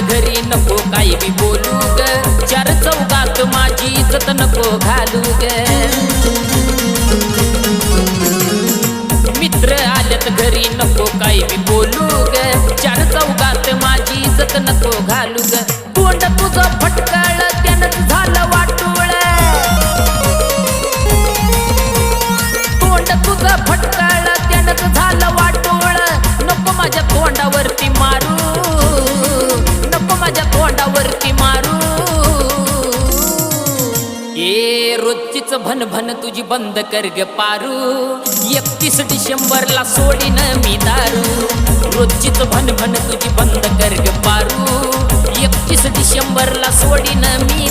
घरी नको काही बी बोलू ग, चार चौघात माझी इज्जत नको घालू ग। मित्र आल्यात घरी नको काही बी बोलू ग, चार चौघात माझी इज्जत नको घालू ग। तोंड तुझं फटकळ त्यानंच झालं वाटोळ, तोंड तुझं फटकळ त्यानंच झालं वाटोळ। नको माझ्या तोंडावरती मारू, नको माझ्या तोंडावरती मारू। ए रोजचीच भनभन तुझी बंद कर ग पारू, 31 डिसेंबरला सोडीन मी दारू। रोजचीच भनभन तुझी बंद कर ग पारू, 31 डिसेंबरला सोडीन मी